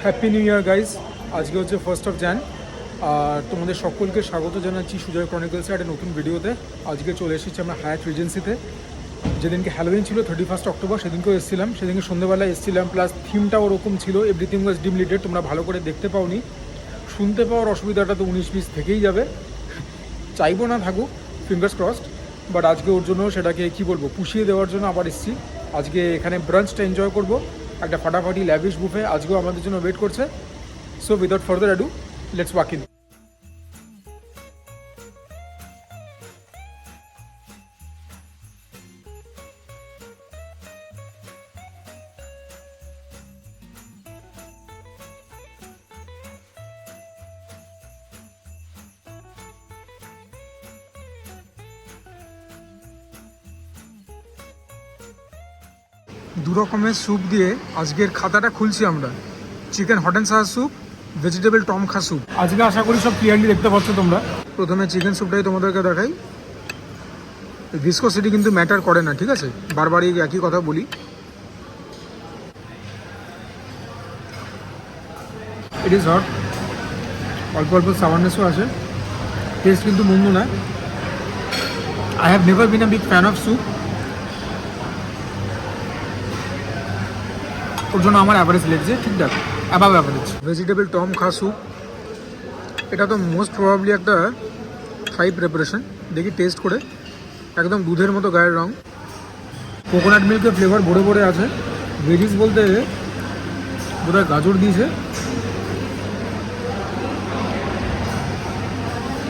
Happy new year guys. আজকে হচ্ছে 1st of jan আর তোমাদের সকলকে স্বাগত জানাচ্ছি সুজয় ক্রনিকলসের একটা নতুন ভিডিওতে। আজকে চলে এসেছি আমরা হায়াত রিজেন্সিতে। যেদিনকে হ্যালোউইন ছিল 31 অক্টোবর, সেদিনকেও এসেছিলাম। সেদিনকে সন্ধ্যেবেলায় এসেছিলাম, প্লাস থিমটাও ওরকম ছিল, এভরিথিং ওয়াজ ডিম লিটেড। তোমরা ভালো করে দেখতে পাওনি, শুনতে পাওয়ার অসুবিধাটা তো 19-20 থেকেই যাবে। চাইবো না থাকুক, ফিঙ্গার্স ক্রসড। বাট আজকে ওর জন্য সেটাকে কী বলবো, পুষিয়ে দেওয়ার জন্য আবার এসেছি। আজকে এখানে ব্রাঞ্চটা এনজয় করবো, একটা ফাটাফাটি ল্যাভিশ বুফে আজকেও আমাদের জন্য ওয়েট করছে। So without further ado, let's walk in. দু রকমের স্যুপ দিয়ে আজকের খাতাটা খুলছি আমরা। Chicken hot and sour soup, vegetable tom kha soup. আজকে আশা করি সব ক্লিয়ারলি দেখতে পাচ্ছ তোমরা। প্রথমে চিকেন স্যুপটাই তোমাদেরকে দেখাই। ভিসকোসিটি কিন্তু ম্যাটার করে না, ঠিক আছে? বারবারই একই কথা বলি। ইট ইজ হট, অল্প অল্প সাওয়ারনেসও আছে। টেস্ট কিন্তু মন্দ না। I have never been a big fan of soup, ওর জন্য আমার অ্যাভারেজ লেগছে, ঠিকঠাক above average. Vegetable tom kha soup, এটা তো মোস্ট প্রবাবলি একটা থাই প্রিপারেশন। দেখি টেস্ট করে, একদম দুধের মতো গায়ের রং। কোকোনাট মিল্কের ফ্লেভার ভরে ভরে আছে। ভেজিস বলতে বোধহয় গাজর দিয়েছে,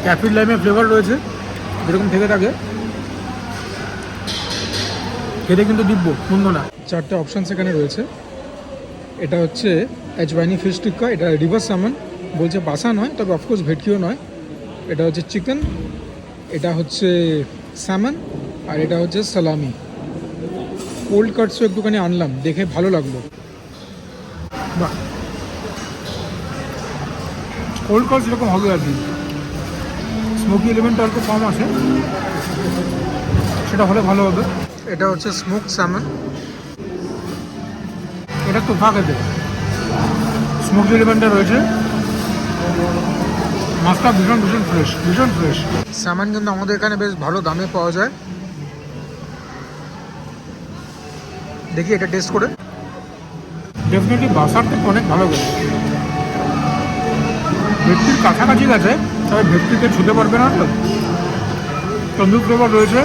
ক্যাফির লাইমের ফ্লেভার রয়েছে, যেরকম থেকে থাকে। খেতে কিন্তু দিব্য, মন্দ না। চারটে অপশান সেখানে রয়েছে। এটা হচ্ছে অ্যাজওয়াইনি ফিশ টিক্কা, এটা রিভার স্যামন, বলছে বাসা নয়, তবে অফকোর্স ভেটকিও নয়। এটা হচ্ছে চিকেন, এটা হচ্ছে স্যামন, আর এটা হচ্ছে সালামি। কোল্ড কাটসও একটুখানি আনলাম, দেখে ভালো লাগলো। বাহ, কোল্ড কাটস এরকম হবে আর কি। স্মোকি এলিমেন্টটা অল্প কম আছে, সেটা হলে ভালো হবে। এটা হচ্ছে স্মোক স্যামন, এটা তো খেতে স্মোকি এলিমেন্টটা রয়েছে। মাছটা ভীষণ ভীষণ ফ্রেশ, ভীষণ ফ্রেশ। স্যামন কিন্তু আমাদের এখানে বেশ ভালো দামে পাওয়া যায়। দেখি এটা টেস্ট করে। ডেফিনেটলি বাসার থেকে অনেক ভালো করে। ভেটকির কাছাকাছি গেছে, তবে ভেটকিতে ছুতে পারবে না তো। তন্দুর ফ্লেভার রয়েছে,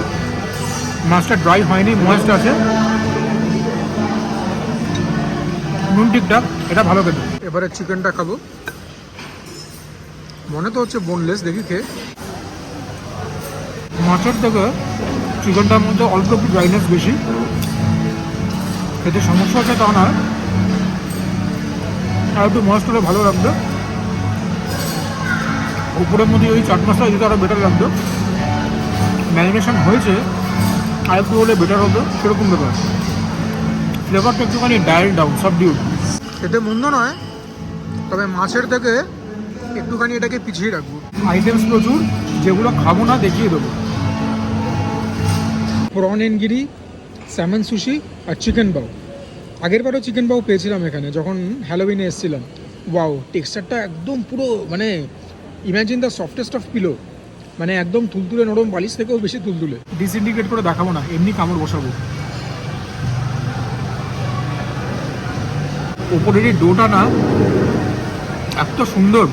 মাছটা ড্রাই হয়নি, ময়েস্ট আছে, নুন ঠিকঠাক, এটা ভালো খেতে। এবারে চিকেনটা খাবো। মনে তো হচ্ছে বোনলেস, দেখি খেয়ে। মাছের থেকে চিকেনটার মধ্যে অল্প একটু ড্রাইনেস বেশি। খেতে সমস্যা আছে তা না, আর একটু ময়েস্ট হলে ভালো লাগবে। উপরের মধ্যে ওই চাট মশলা দিতে আরও বেটার লাগবে। ম্যারিনেশন হয়েছে, আর একটু হলে বেটার হবে, সেরকম ব্যাপার। ফ্লেভারটা একটুখানি ডায়াল ডাউন, সাবডিউড। খেতে মন্দ নয়, তবে মাছের থেকে একটুখানি এটাকে পিছিয়ে রাখবো। আইটেমস প্রচুর, যেগুলো খাবো না দেখিয়ে দেবো। প্রন এনগিরি, স্যামন সুশি আর চিকেন বাউ। আগের বারও চিকেন বাউ পেয়েছিলাম এখানে যখন হ্যালোউইনে এসেছিলাম। ওয়াও, টেক্সচারটা একদম পুরো মানে imagine the softest of pillow, মানে একদম তুলতুলে নরম, বালিশ থেকেও বেশি তুলতুলে। ডিসইন্ডিকেট করে দেখাবো না, এমনি কামড় বসাবো। ওপরের এই ডোটা না এত সুন্দর,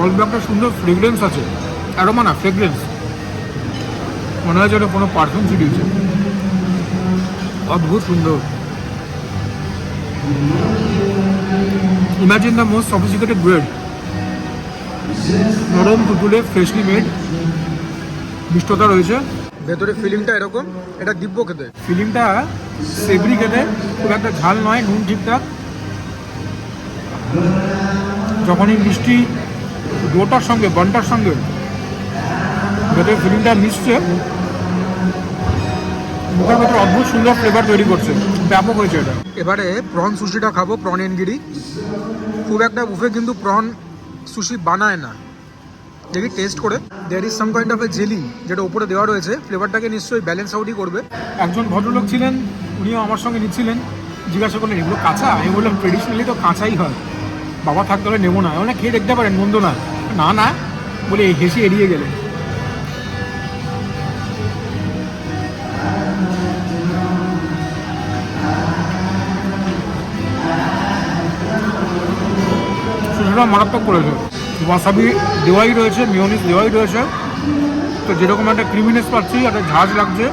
অল্প একটা সুন্দর ফ্রেগরেন্স আছে। অ্যারোমা না, ফ্রেগরেন্স। মনে হয় যেন কোনো পারফিউম ছিটিয়েছে। অদ্ভুত সুন্দর। Imagine the most sophisticated bread, নরম তুতুলে, ফ্রেশলি মেড, মিষ্টতা রয়েছে। ভেতরে ফিলিংটা এরকম, এটা দিব্য খেতে। ফিলিংটা সেভরি খেতে, খুব একটা ঝাল নয়, নুন ঠিকঠাক। যখন এই মিষ্টি ডোটার সঙ্গে, বানটার সঙ্গে ভেতরে ফিলিংটা মিশছে, মুখের ভেতরে অদ্ভুত সুন্দর ফ্লেভার তৈরি করছে, ব্যাপক হয়েছে এটা। এবারে প্রন সুশিটা খাবো, প্রন এনগিরি। খুব একটা বুফে কিন্তু প্রন সুশি বানায় না, দেখি টেস্ট করে। There is some kind of a jelly যেটা উপরে দেওয়া রয়েছে, ফ্লেভারটাকে নিশ্চয়ই ব্যালেন্স আউটই করবে। একজন ভদ্রলোক ছিলেন, উনিও আমার সঙ্গে নিচ্ছিলেন, জিজ্ঞাসা করলেন এগুলো কাঁচা, আমি বললাম ট্রেডিশনালি তো কাঁচাই হয়, বাবা থাকতে হলে নেবো না, এমন খেয়ে দেখতে পারেন মন্দ না, না না বলে হেসে এড়িয়ে গেলেন। সুশীলা মারাত্মক করেছে, ওয়াসাবি দেওয়াই রয়েছে, মিওনিস দেওয়াই রয়েছে, তো যেরকম একটা ক্রিমিনেস পাচ্ছি, একটা ঝাঁজ লাগছে।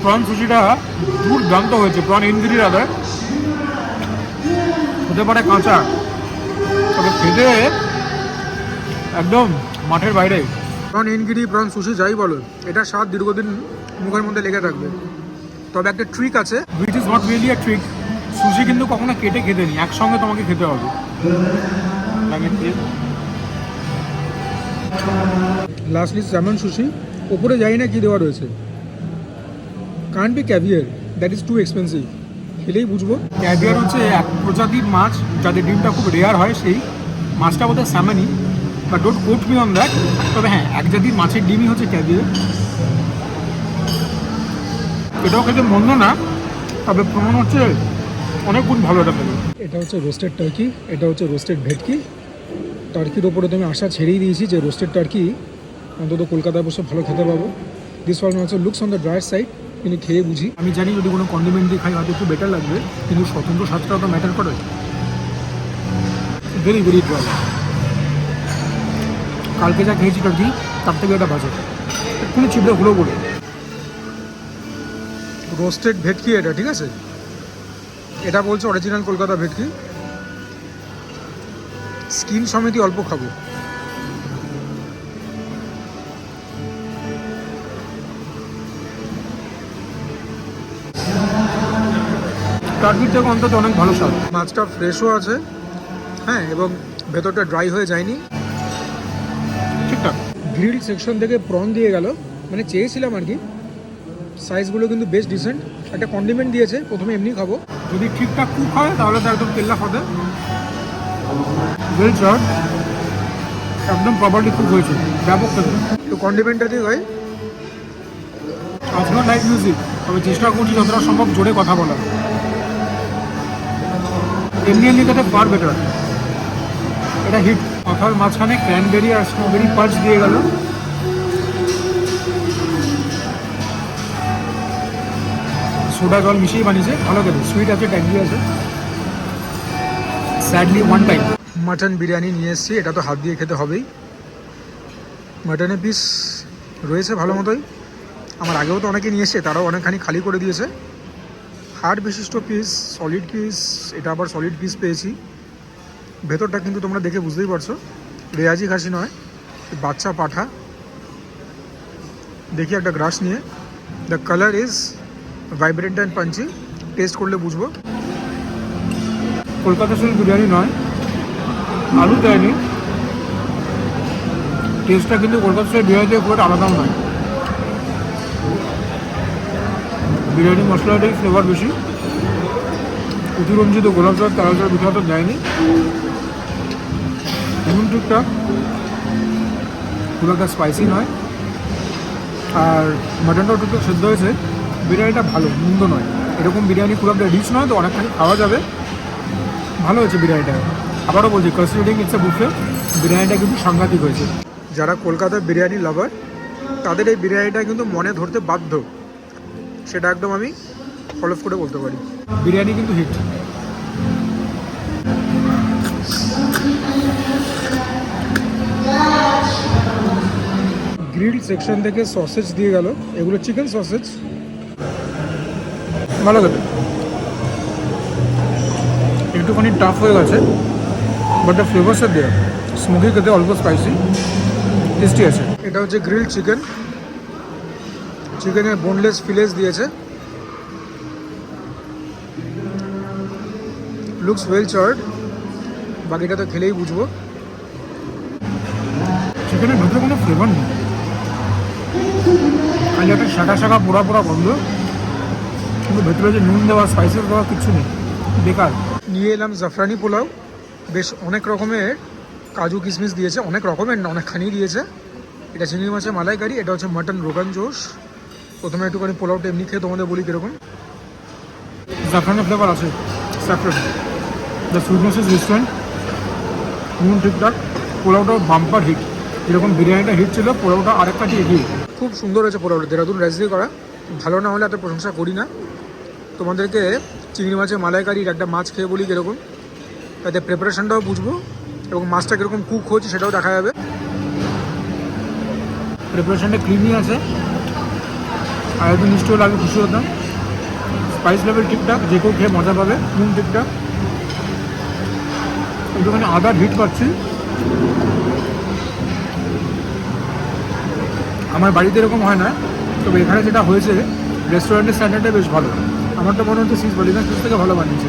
প্রন সুশিটা দুর্দান্ত হয়েছে, প্রন ইনগিরি রাদার, হতে পারে কাঁচা, তবে খেতে একদম মাঠের বাইরে। প্রন ইনগিরি, প্রন সুশি যাই বলো, এটা স্বাদ দীর্ঘদিন মুখের মধ্যে লেগে থাকবে। তবে একটা ট্রিক আছে, which is not really a trick, sushi কিন্তু কখনো কেটে খেতে নি, একসঙ্গে তোমাকে খেতে হবে। লাস্টলি স্যামন সুশি, ওপরে জানি না কি দেওয়া রয়েছে, can't be caviar, that is too expensive, খেলেই বুঝবো। ক্যাভিয়ার হচ্ছে এক প্রজাতির মাছ যাদের ডিমটা খুব রেয়ার হয়, সেই মাছটা বোধহয় স্যামনই, বা don't quote me on that, তবে হ্যাঁ এক জাতির মাছের ডিমই হচ্ছে ক্যাভিয়ার। এটাও খেতে মন্দ না, তবে প্রমাণ হচ্ছে অনেক গুণ ভালো এটা পেল। এটা হচ্ছে রোস্টেড টার্কি, এটা হচ্ছে রোস্টেড ভেটকি। টার্কির ওপরে তো আমি আশা ছেড়েই দিয়েছি যে রোস্টেড টার্কি অন্তত কলকাতায় বসে ভালো খেতে পাবো। This one also looks on the dryer side, কিন্তু খেয়ে বুঝি। আমি জানি যদি কোনো কন্ডিমেন্ট দিয়ে খাই হয়তো একটু বেটার লাগবে, কিন্তু স্বতন্ত্র স্বাদটাও তো ম্যাটার করে। ভেরি ভেরি ড্রাই, কালকে যা খেয়েছি টার্কি তার থেকে এটা বাজে, এক্ষুনি চিপড়ে হলো বলে। রোস্টেড ভেটকি এটা, ঠিক আছে, এটা বলছে অরিজিনাল কলকাতা ভেটকি, স্কিন সমেতই অল্প খাবো। টার্কির থেকে অন্তত অনেক ভালো স্বাদ, মাছটা ফ্রেশও আছে, হ্যাঁ, এবং ভেতরটা ড্রাই হয়ে যায়নি, ঠিকঠাক। গ্রিল সেকশন থেকে প্রন দিয়ে গেল, মানে চেয়েছিলাম আর কি, সাইজগুলো কিন্তু বেশ ডিসেন্ট। একটা কন্ডিমেন্ট দিয়েছে, প্রথমে এমনি খাবো, যদি ঠিকঠাক কুক হয় তাহলে তো একদম কেল্লা হবে। ওয়েল চার্ড, একদম প্রপারলি কুক হয়েছে, ব্যাপক খেতে। তো কন্ডিমেন্টটা দিয়ে ভাই আজকে লাইভ মিউজিক, তবে চেষ্টা করছি যতটা সম্ভব জোরে কথা বলার। এমনি এমনি তাতে ফার বেটার, এটা হিট। কথার মাঝখানে ক্র্যানবেরি আর স্ট্রবেরি পাঁচ দিয়ে গেল, সোডা জল মিশিয়ে বানিয়েছে, ভালো খেতে, সুইট আছে, ট্যাঙ্গি আছে। Sadly one time mutton biryani নিয়ে এসেছি, এটা তো হাত দিয়ে খেতে হবেই। মাটনের পিস রয়েছে ভালো মতোই, আমার আগেও তো অনেকে নিয়ে এসছে, তারাও অনেকখানি খালি করে দিয়েছে। হাড় বিশিষ্ট পিস, সলিড পিস, এটা আবার সলিড পিস পেয়েছি। ভেতরটা কিন্তু তোমরা দেখে বুঝতেই পারছো, রেয়াজি খাসি নয়, বাচ্চা পাঠা। দেখি একটা গ্রাস নিয়ে, the colour is vibrant and Panji, test করলে বুঝবো। কলকাতা স্টাইল বিরিয়ানি নয়, আলু দেয়নি, টেস্টটা কিন্তু কলকাতা স্টাইল বিরিয়ানি থেকে খুব একটা আলাদাও নয়। বিরিয়ানি মশলাটাই ফ্লেভার বেশি, অতিরঞ্জিত গোলাপ জল তারা জল বিখ্যাত দেয়নি, নুন ঠিকঠাক, খুব একটা স্পাইসি নয়, আর মাটনটাও ঠিকঠাক সেদ্ধ হয়েছে। বিরিয়ানিটা ভালো, মন্দ নয়, এরকম বিরিয়ানি খুব একটা রিচ নয়, তো অনেকখানি খাওয়া যাবে, ভালো হয়েছে বিরিয়ানিটা। আবারও বলছি, কনসিডারিং ইটস এ বুফে, বিরিয়ানিটা কিন্তু সাংঘাতিক হয়েছে। যারা কলকাতার বিরিয়ানি লাভার তাদের এই বিরিয়ানিটা কিন্তু মনে ধরতে বাধ্য, সেটা একদম আমি ফলো করে বলতে পারি। বিরিয়ানি কিন্তু হিট। গ্রিল সেকশন থেকে সসেজ দিয়ে গেল, এগুলো চিকেন সসেজ, ভালো খেতে, একটুখানি টাফ হয়ে গেছে, but the flavours are there, smoky খেতে, অল্প স্পাইসি, টেস্টি আছে। এটা হচ্ছে গ্রিল চিকেন, চিকেনের বোনলেস ফিলেস দিয়েছে, লুকস ওয়েল চার্ড, বাকিটা তো খেলেই বুঝবো। চিকেনের ভেতরে কোনো ফ্লেভার নেই, খালি একটা শাখা শাখা পোড়া পোড়া গন্ধ, কিন্তু ভেতরে যে নুন দেওয়া, স্পাইসেস দেওয়া কিচ্ছু নেই, বেকার। নিয়ে এলাম জাফরানি পোলাও, বেশ অনেক রকমের কাজু কিশমিশ দিয়েছে, অনেক রকমের না, অনেকখানি দিয়েছে। এটা চিংড়ি মাছের মালাইকারি, এটা হচ্ছে মাটন রোগান জোশ। প্রথমে একটুখানি পোলাওটা এমনি খেয়ে তোমাদের বলি কীরকম। স্যাফরানের ফ্লেভার আছে, saffron. The sweetness is restaurant, নুন ঠিকঠাক, পোলাওটাও বাম্পার হিট। যেরকম বিরিয়ানিটা হিট ছিল, পোলাওটা আরেকটাটি এগিয়ে। খুব সুন্দর হয়েছে পোলাওটা, দেরাদুন রাইস করা। ভালো না হলে এত প্রশংসা করি না। তোমাদেরকে চিংড়ি মাছের মালাইকারির একটা মাছ খেয়ে বলি কীরকম, তাতে প্রিপারেশনটাও বুঝবো এবং মাছটা কীরকম কুক হচ্ছে সেটাও দেখা যাবে। প্রিপারেশনটা ক্লিনই আছে, আর একটু মিষ্টিও লাগে, খুশি হতাম। স্পাইস লেভেল ঠিকঠাক, যে কেউ খেয়ে মজা পাবে। নুন ঠিকঠাক, একটুখানি আদার হিট পাচ্ছি। আমার বাড়িতে এরকম হয় না, তবে এখানে যেটা হয়েছে রেস্টুরেন্টের স্ট্যান্ডার্ডটা বেশ ভালো। আমার তো মনে হচ্ছে সিজ বলিগান ফিশ থেকে ভালো বানিয়েছে।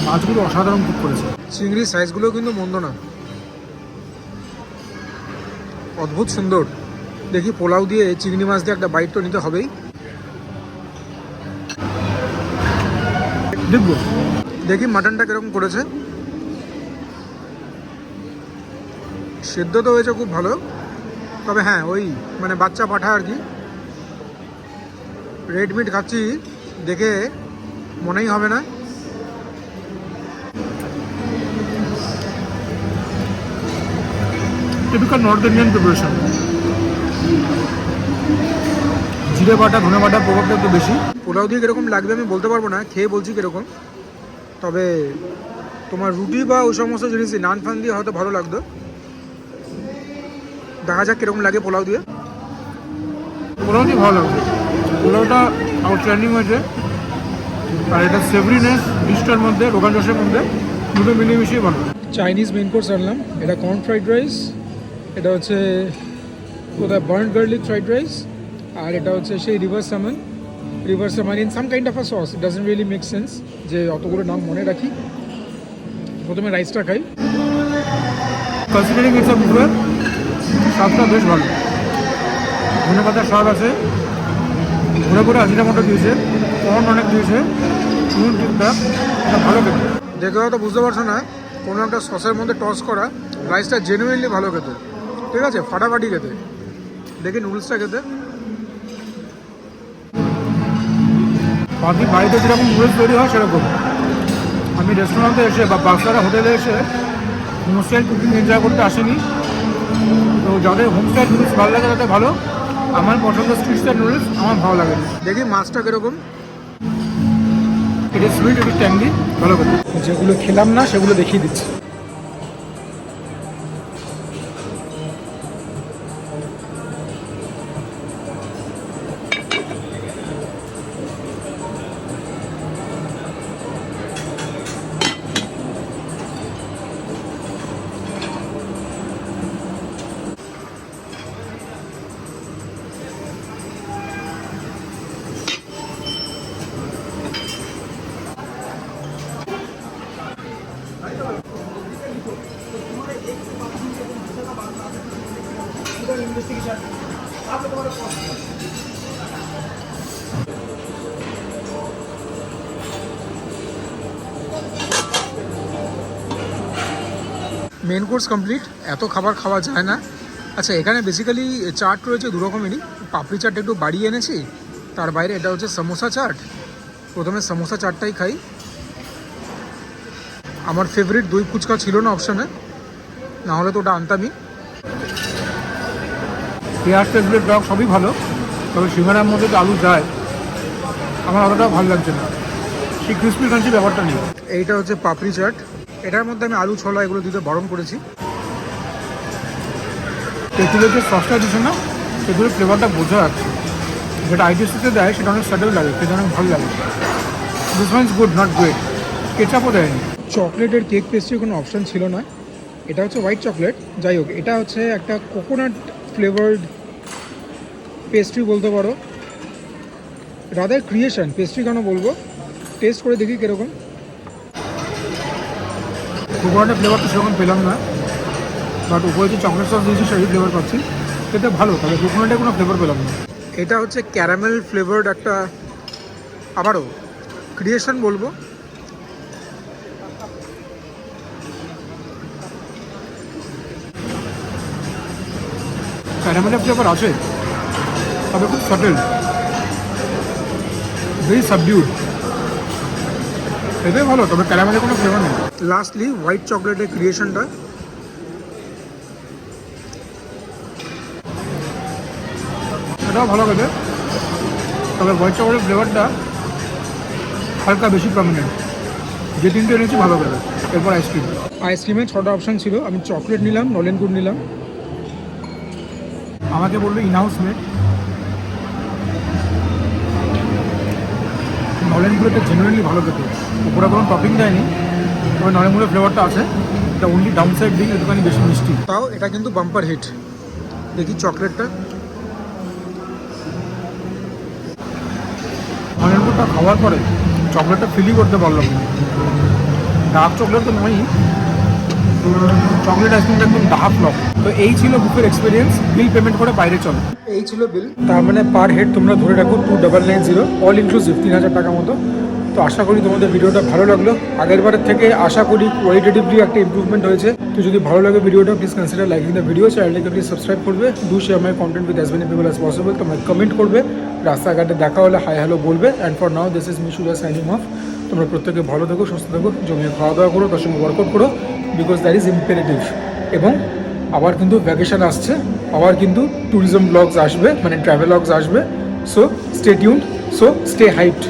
মাছগুলো অসাধারণ কুক করেছে। চিংড়ির সাইজগুলোও কিন্তু মন্দ না, অদ্ভুত সুন্দর। দেখি পোলাও দিয়ে চিংড়ি মাছ দিয়ে একটা বাইট তো নিতে হবেই। দেখবো, দেখি মাটনটা কিরকম করেছে। সেদ্ধ তো হয়েছে খুব ভালো, তবে হ্যাঁ ওই মানে বাচ্চা পাঠা আর কি। রেড মিট খাচ্ছি দেখে মনেই হবে না। Typical north Indian preparation. জিরে বাটা, ধনে বাটার প্রভাবটা একটু বেশি। পোলাও দিয়ে কীরকম লাগবে আমি বলতে পারবো না, খেয়ে বলছি কীরকম। তবে তোমার রুটি বা ওই সমস্ত জিনিসই নান ফান দিয়ে হয়তো ভালো লাগতো। দেখা যাক কীরকম লাগে পোলাও দিয়ে। পোলাও দিয়ে ভালো লাগবে, পোলাওটা আউটস্ট্যান্ডিং হয়েছে। আর এটা সেভরিনেস ডিশটার মধ্যে, রোগান জোশের মধ্যে দুটো মিলিয়ে ভালো। চাইনিজ মেন কোর্স আনলাম। এটা কর্ন ফ্রাইড রাইস, এটা হচ্ছে কোথায় বার্ন গার্লিক ফ্রাইড রাইস, আর এটা হচ্ছে সেই রিভার সামন in some kind of a sauce. It doesn't really make sense যে অতগুলো নাম মনে রাখি। প্রথমে রাইসটা খাই। কনসিডারিং ইটস আ বুফে, স্বাদটা বেশ ভালো। ধনে পাতার স্বাদ আছে, ঘুরে ঘুরে আজিনামোটো দিয়েছে, কর্ন অনেক দিয়েছে, নুন ঠিকঠাক। এটা ভালো খেতে। দেখে হয়তো বুঝতে পারছো না, কোনো একটা সসের মধ্যে টস করা রাইসটা জেনুইনলি ভালো খেতে, ঠিক আছে, ফাটাফাটি খেতে। দেখি নুডলসটা খেতে। বাকি বাড়িতে যেরকম নুডলস তৈরি হয় সেরকম। আমি রেস্টুরেন্টে এসে বা বাচ্চারা হোটেলে এসে হোমস্টাইল কুকিং এনজয় করতে আসেনি। তো যাদের হোমস্টাইল নুডলস ভালো লাগে তাদের ভালো, আমার পছন্দ স্ট্রিট স্টাইল নুডলস, আমার ভালো লাগে। দেখি মাছটা কীরকম। এটা সুইট, একটু ট্যাঙ্গি, ভালো করে। যেগুলো খেলাম না সেগুলো দেখিয়ে দিচ্ছি। Main course complete. এত খাবার খাওয়া যায় না। আচ্ছা, এখানে বেসিক্যালি চাট রয়েছে দু রকমেরই। পাপড়ি চাটটা একটু বাড়িয়ে এনেছি, তার বাইরে এটা হচ্ছে সমোসা চাট। প্রথমে সমোসা চাটটাই খাই। আমার ফেভারিট দই ফুচকা ছিল না অপশানে, না হলে তো ওটা আনতামই। পেঁয়াজ ফেভারিট ডগ সবই ভালো, তবে সিঙ্গারার মধ্যে তো আলু যায়, আমার অতটাও ভালো লাগছে না। সেই ক্রিসপি ক্রাঞ্চি ব্যাপারটা নেই। এইটা হচ্ছে পাপড়ি চাট, এটার মধ্যে আমি আলু ছোলা এগুলো দিতে বারণ করেছি। তেঁতুলের যে সসটা দিচ্ছে না, তেঁতুলের ফ্লেভারটা বোঝা যাচ্ছে। যেটা আইটিএসিতে দেয় সেটা অনেক স্যাটেল লাগে, সেটা অনেক ভালো লাগে। This one is good, not great. কেচাপও দেয়নি। চকলেটের কেক পেস্ট্রির কোনো অপশান ছিল না। এটা হচ্ছে হোয়াইট চকলেট, যাই হোক এটা হচ্ছে একটা কোকোনাট ফ্লেভার্ড পেস্ট্রি বলতে পারো, রাদার ক্রিয়েশন। পেস্ট্রি কেন বলবো, টেস্ট করে দেখি কীরকম। কোকোনাটের ফ্লেভার তো সেরকম পেলাম না, বাট উপরে যে চকলেট সস দিয়েছি সেই ফ্লেভার পাচ্ছি। সেটা ভালো, তবে কোকোনাটের কোনো ফ্লেভার পেলাম না। এটা হচ্ছে ক্যারামেল ফ্লেভার্ড একটা, আবারও ক্রিয়েশন বলবো। ক্যারামেলের ফ্লেভার আছে, তবে খুব সাটেল, ভেরি সাবডিউড। এটাই ভালো, তবে ক্যারামেলের কোনো ফ্লেভার নেই। লাস্টলি হোয়াইট চকলেটের ক্রিয়েশনটা, এটাও ভালো খেতে, তবে হোয়াইট চকলেটের ফ্লেভারটা হালকা বেশি প্রমিনেন্ট। যে তিনটে এনেছি ভালো খেতে। এরপর আইসক্রিম। আইসক্রিমে 6টা অপশান ছিল, আমি চকলেট নিলাম, নলেন গুড় নিলাম। আমাকে বললো ইনহাউস মেড। নলেন গুড়টা জেনুইনলি ভালো খেতে, উপরে কোনো টপিং দেয়নি, তবে নলেন গুড়ের ফ্লেভারটা আছে। এটা অনলি ডাউন সাইড দিন একটুখানি বেশি মিষ্টি, তাও এটা কিন্তু বাম্পার হিট। দেখি চকলেটটা, নলেন গুড়টা খাওয়ার পরে চকলেটটা ফিলই করতে পারলাম না। ডার্ক চকলেট তো নয়ই, চকলেট আইসক্রিমটা একদম ডার্ক লক। তো এই ছিল বুফের এক্সপিরিয়েন্স। বিল পেমেন্ট করে বাইরে চলো, এই ছিল বিল। তার মানে পার হেড তোমরা ধরে রাখো 2990, অল ইনক্লুসিভ 3000 টাকা মতো। তো আশা করি তোমাদের ভিডিওটা ভালো লাগলো। আগের বারের থেকে আশা করি কোয়ালিটেটিভলি একটা ইমপ্রুভমেন্ট হয়েছে। তো যদি ভালো লাগে ভিডিওটা, please consider liking the video. চ্যানেলটাকে প্লিজ সাবস্ক্রাইব করবে। Do share my content with as many people as possible. তোমরা কমেন্ট করবে, রাস্তাঘাটে দেখা হলে হাই হ্যালো বলবে। And for now this is me Suja signing off. তোমরা প্রত্যেকে ভালো থাকো, সুস্থ থাকো, জমিয়ে খাওয়া দাওয়া করো, তার সঙ্গে ওয়ার্কআউট করো, বিকজ দ্যাট ইজ ইম্পেরেটিভ। এবং আবার কিন্তু ভ্যাকেশন আসছে, আবার কিন্তু ট্যুরিজম ব্লগস আসবে, মানে ট্রাভেল ব্লগস আসবে। So stay tuned, so stay hyped.